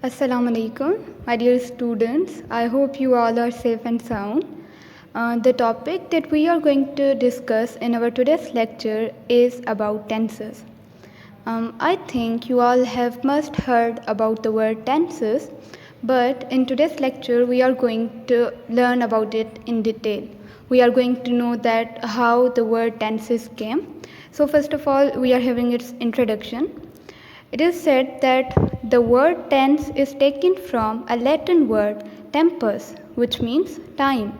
Assalamu alaikum, my dear students. I hope you all are safe and sound. The topic that we are going to discuss in our today's lecture is about tenses. I think you all have must heard about the word tenses, but in today's lecture we are going to learn about it in detail. We are going to know that how the word tenses came. So first of all, we are having its introduction. It is said that the word tense is taken from a Latin word tempus, which means time.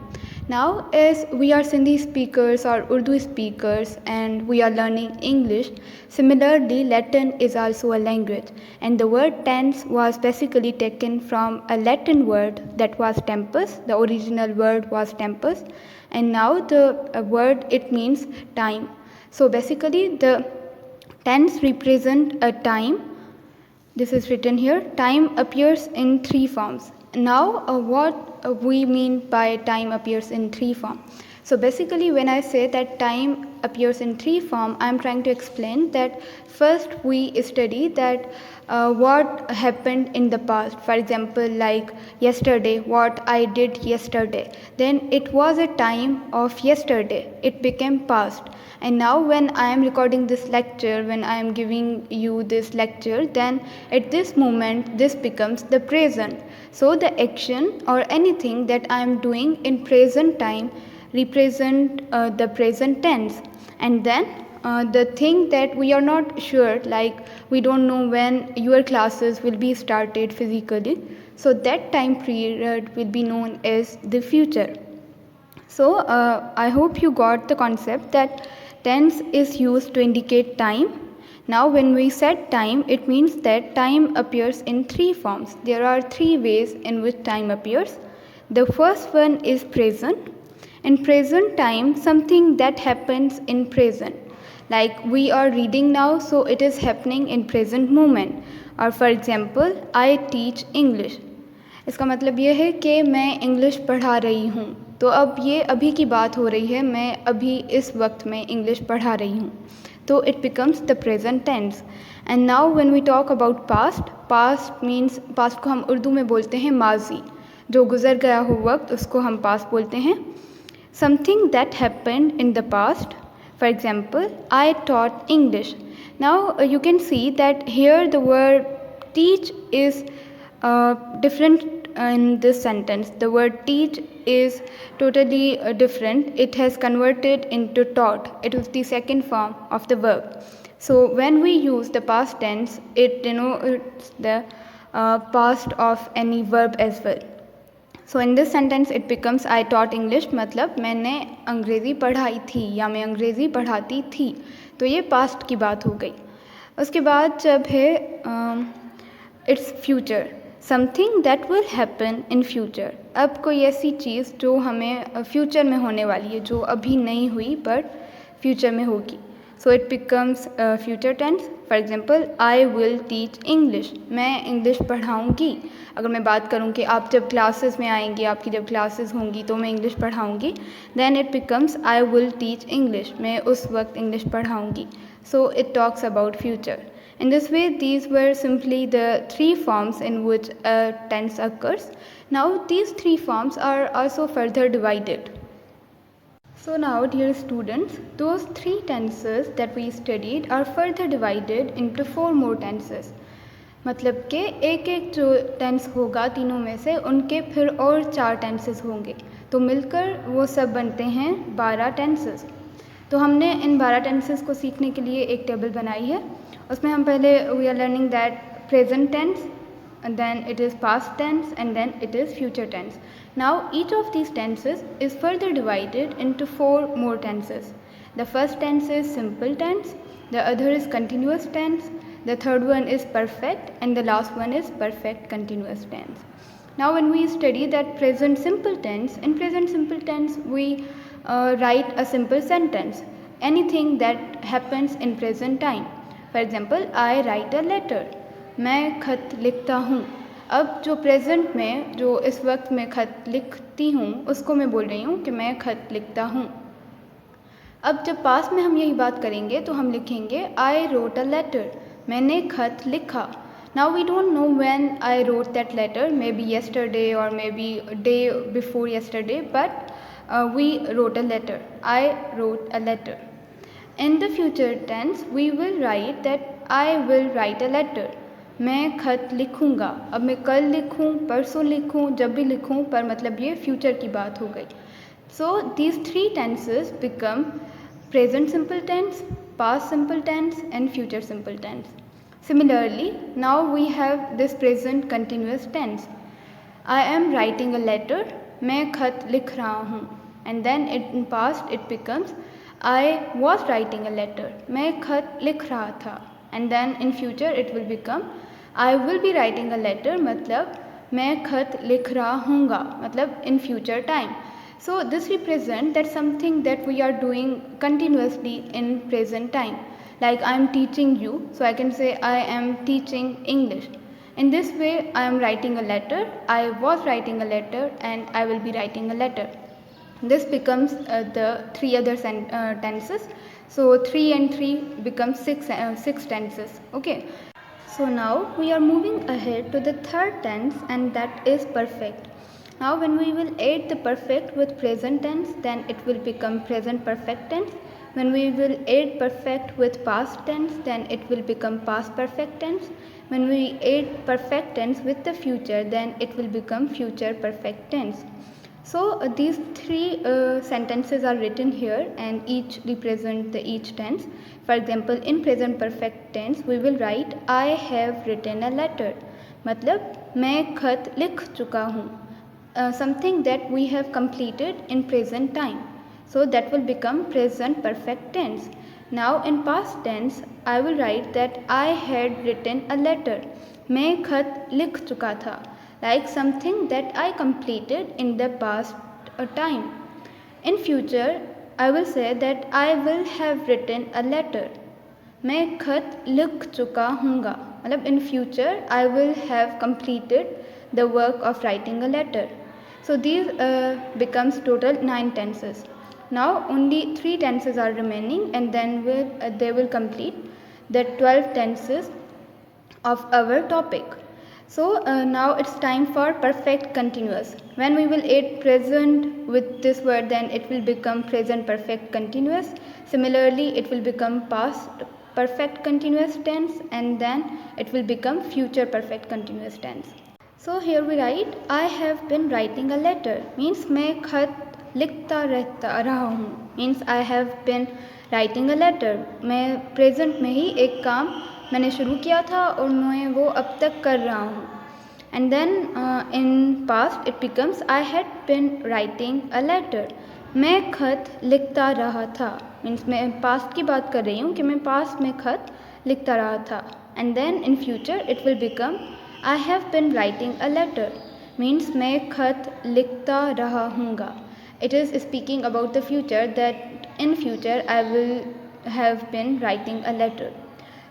Now, as we are Sindhi speakers or Urdu speakers and we are learning English, similarly, Latin is also a language, and the word tense was basically taken from a Latin word that was tempus. The original word was tempus, and now the word it means time. So basically, the tense represent a time. This is written here. Time appears in three forms. Now what we mean by time appears in three forms. So basically when I say that time appears in three forms, I am trying to explain that first we study that what happened in the past. For example, like yesterday, what I did yesterday. Then it was a time of yesterday. It became past. And now when I am recording this lecture, when I am giving you this lecture, then at this moment this becomes the present. So the action or anything that I am doing in present time represent the present tense. And then the thing that we are not sure, like we don't know when your classes will be started physically, so that time period will be known as the future. So I hope you got the concept that tense is used to indicate time. Now when we said time, it means that time appears in three forms. There are three ways in which time appears. The first one is present. In present time, something that happens in present. Like we are reading now, so it is happening in present moment. Or for example, I teach English. इसका मतलब ये है कि मैं English पढ़ा रही हूँ. तो अब ये अभी की बात हो रही है, मैं अभी इस वक्त में इंग्लिश पढ़ा रही हूँ. तो it becomes the present tense. And now when we talk about past, past means past को हम उर्दू में बोलते हैं माजी. जो गुजर गया हो वक्त उसको हम पास्ट बोलते हैं. Something that happened in the past. For example, I taught English. Now you can see that here the word teach is different in this sentence. The word teach is totally different. It has converted into taught. It is the second form of the verb. So when we use the past tense, it denotes the past of any verb as well. So in this sentence it becomes I taught English, मतलब मैंने अंग्रेज़ी पढ़ाई थी या मैं अंग्रेज़ी पढ़ाती थी. तो ये पास्ट की बात हो गई. उसके बाद जब है its future, something that will happen in future. अब कोई ऐसी चीज़ जो हमें फ्यूचर में होने वाली है, जो अभी नहीं हुई बट फ्यूचर में होगी. So it becomes future tense. For example, I will teach English, मैं इंग्लिश पढ़ाऊँगी. अगर मैं बात करूँ कि आप जब क्लासेस में आएंगे, आपकी जब क्लासेस होंगी तो मैं इंग्लिश पढ़ाऊँगी, then it becomes I will teach English, मैं उस वक्त इंग्लिश पढ़ाऊँगी. So it talks about future. In this way, these were simply the three forms in which a tense occurs. Now, these three forms are also further divided. So now, dear students, those three tenses that we studied are further divided into four more tenses. मतलब कि एक एक जो tense होगा तीनों में से, उनके फिर और 4 टेंसेस होंगे, तो मिलकर वो सब बनते हैं 12 टेंसेस. तो हमने इन 12 टेंसेस को सीखने के लिए एक टेबल बनाई है. उसमें हम पहले we are learning that present tense, and then it is past tense, and then it is future tense. Now each of these tenses is further divided into 4 more tenses. The first tense is simple tense, the other is continuous tense, the third one is perfect, and the last one is perfect continuous tense. Now when we study that present simple tense, in present simple tense we write a simple sentence, anything that happens in present time. For example, I write a letter, मैं खत लिखता हूँ. अब जो present में, जो इस वक्त मैं खत लिखती हूँ, उसको मैं बोल रही हूँ कि मैं खत लिखता हूँ. अब जब पास में हम यही बात करेंगे तो हम लिखेंगे आई रोट अ लेटर, मैंने खत लिखा. Now we don't know when I wrote that letter, maybe yesterday or maybe a day before yesterday, but we wrote a letter. I wrote a letter. In the future tense, we will write that I will write a letter. मैं खत लिखूँगा. अब मैं कल लिखूँ, परसों लिखूँ, जब भी लिखूँ, पर मतलब ये फ्यूचर की बात हो गई. So these three tenses become present simple tense, past simple tense and future simple tense. Similarly, now we have this present continuous tense. I am writing a letter. मैं खत लिख रहा हूँ. And then in past it becomes I was writing a letter. मैं खत लिख रहा था. And then in future it will become I will be writing a letter. मतलब मैं खत लिख रहा हूँगा. मतलब in future time. So this represents that something that we are doing continuously in present time. Like I am teaching you, so I can say I am teaching English. In this way I am writing a letter, I was writing a letter and I will be writing a letter. This becomes the three other tenses. So 3 and 3 becomes 6 tenses. Okay. So now we are moving ahead to the third tense, and that is perfect. Now when we will add the perfect with present tense, then it will become present perfect tense. When we will add perfect with past tense, then it will become past perfect tense. When we add perfect tense with the future, then it will become future perfect tense. So these three sentences are written here and each represent the each tense. For example, in present perfect tense we will write I have written a letter. मतलब मैं खत लिख चुका हूँ. Something that we have completed in present time. So that will become present perfect tense. Now in past tense I will write that I had written a letter. मैं खत लिख चुका था. Like something that I completed in the past time. In future I will say that I will have written a letter. मैं खत लिख चुका हूँगा. मतलब in future I will have completed the work of writing a letter. So these becomes total 9 tenses. Now only 3 tenses are remaining, and then they will complete the 12 tenses of our topic. So now it's time for perfect continuous. When we will add present with this word, then it will become present perfect continuous. Similarly, it will become past perfect continuous tense, and then it will become future perfect continuous tense. So here we write I have been writing a letter. Means मैं खत लिखता रहता रहा हूँ. Means I have been writing a letter. मैं present में ही एक काम मैंने शुरू किया था और मैं वो अब तक कर रहा हूँ. And then in past it becomes I had been writing a letter. मैं खत लिखता रहा था. Means मैं past की बात कर रही हूँ कि मैं past में खत लिखता रहा था. And then in future it will become I have been writing a letter. Means मैं खत लिखता रहा हूँगा. It is speaking about the future, that in future I will have been writing a letter.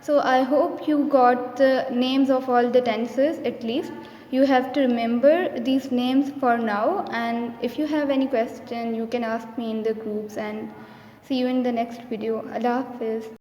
So I hope you got the names of all the tenses at least. You have to remember these names for now, and if you have any question you can ask me in the groups, and see you in the next video. Allah Hafiz.